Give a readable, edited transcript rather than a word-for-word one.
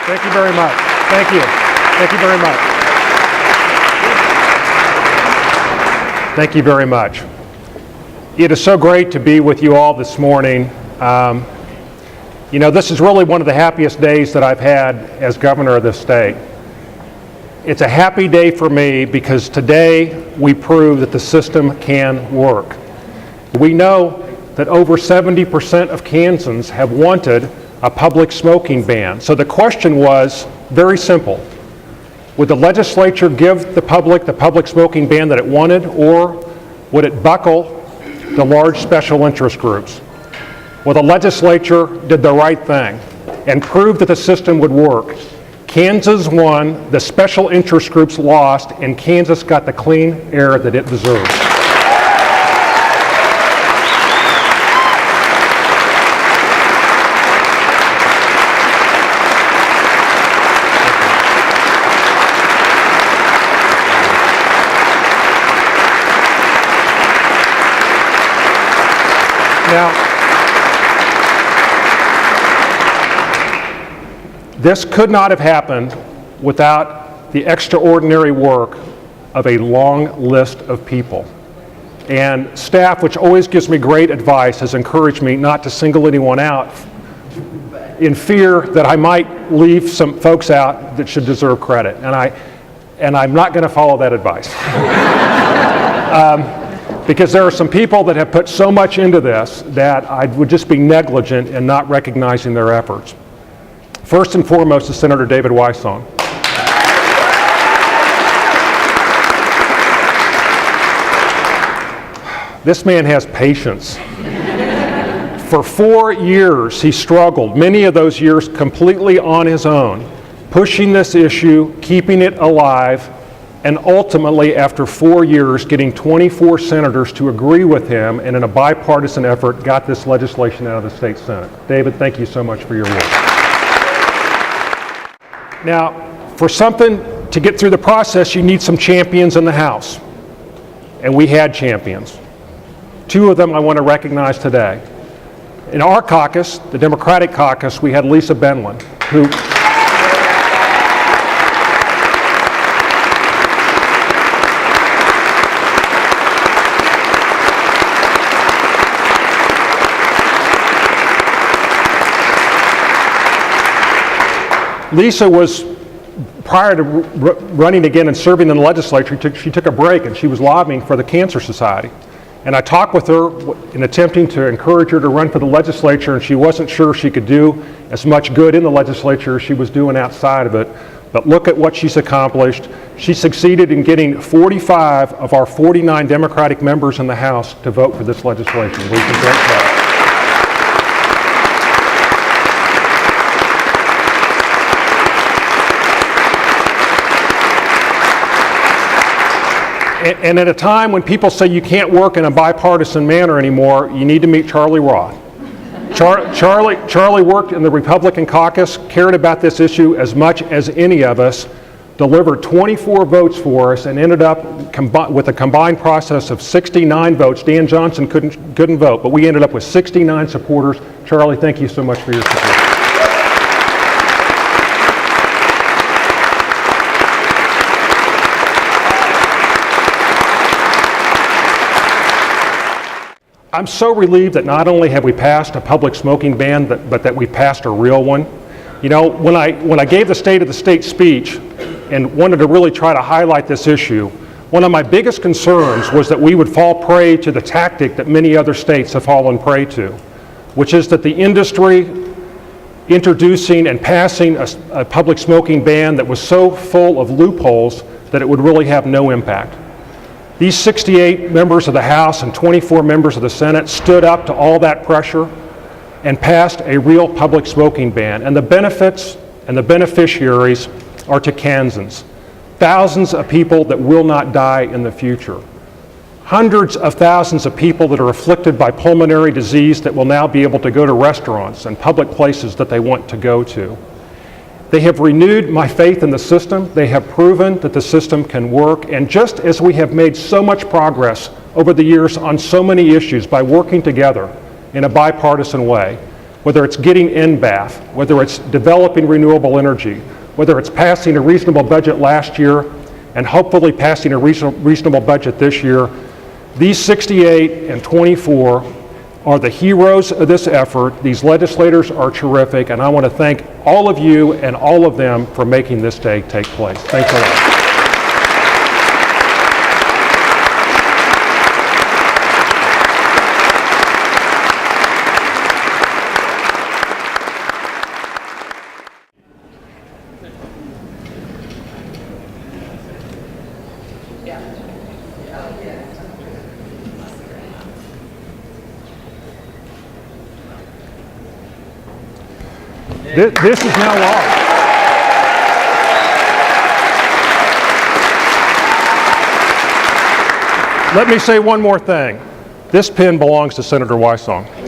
Thank you very much. Thank you. Thank you very much. Thank you very much. It is so great to be with you all this morning. This is really one of the happiest days that I've had as governor of this state. It's a happy day for me because today we prove that the system can work. We know that over 70% of Kansans have wanted a public smoking ban. So the question was very simple. Would the legislature give the public smoking ban that it wanted, or would it buckle the large special interest groups? Well, the legislature did the right thing and proved that the system would work. Kansas won, the special interest groups lost, and Kansas got the clean air that it deserves. Now, this could not have happened without the extraordinary work of a long list of people. And staff, which always gives me great advice, has encouraged me not to single anyone out in fear that I might leave some folks out that should deserve credit. And I'm not going to follow that advice. Because there are some people that have put so much into this that I would just be negligent in not recognizing their efforts. First and foremost is Senator David Weissong. This man has patience. For 4 years he struggled, many of those years completely on his own, pushing this issue, keeping it alive, and ultimately, after 4 years, getting 24 senators to agree with him, and in a bipartisan effort, got this legislation out of the state Senate. David, thank you so much for your work. Now, for something to get through the process, you need some champions in the House. And we had champions. 2 of them I want to recognize today. In our caucus, the Democratic caucus, we had Lisa Benlin, who Lisa was, prior to running again and serving in the legislature, she took a break and she was lobbying for the Cancer Society. And I talked with her in attempting to encourage her to run for the legislature, and she wasn't sure she could do as much good in the legislature as she was doing outside of it. But look at what she's accomplished. She succeeded in getting 45 of our 49 Democratic members in the House to vote for this legislation. We can great job. And at a time when people say you can't work in a bipartisan manner anymore, you need to meet Charlie Roth. Charlie worked in the Republican caucus, cared about this issue as much as any of us, delivered 24 votes for us, and ended up with a combined process of 69 votes. Dan Johnson couldn't vote, but we ended up with 69 supporters. Charlie, thank you so much for your support. I'm so relieved that not only have we passed a public smoking ban, but that we passed a real one. You know, when I gave the State of the State speech and wanted to really try to highlight this issue, one of my biggest concerns was that we would fall prey to the tactic that many other states have fallen prey to, which is that the industry introducing and passing a public smoking ban that was so full of loopholes that it would really have no impact. These 68 members of the House and 24 members of the Senate stood up to all that pressure and passed a real public smoking ban. And the benefits and the beneficiaries are to Kansans. Thousands of people that will not die in the future. Hundreds of thousands of people that are afflicted by pulmonary disease that will now be able to go to restaurants and public places that they want to go to. They have renewed my faith in the system. They have proven that the system can work. And just as we have made so much progress over the years on so many issues by working together in a bipartisan way, whether it's getting NBAF, whether it's developing renewable energy, whether it's passing a reasonable budget last year and hopefully passing a reasonable budget this year, these 68 and 24 are the heroes of this effort. These legislators are terrific, and I want to thank all of you and all of them for making this day take place. Thanks a lot. This is now law. Let me say one more thing. This pen belongs to Senator Wysong.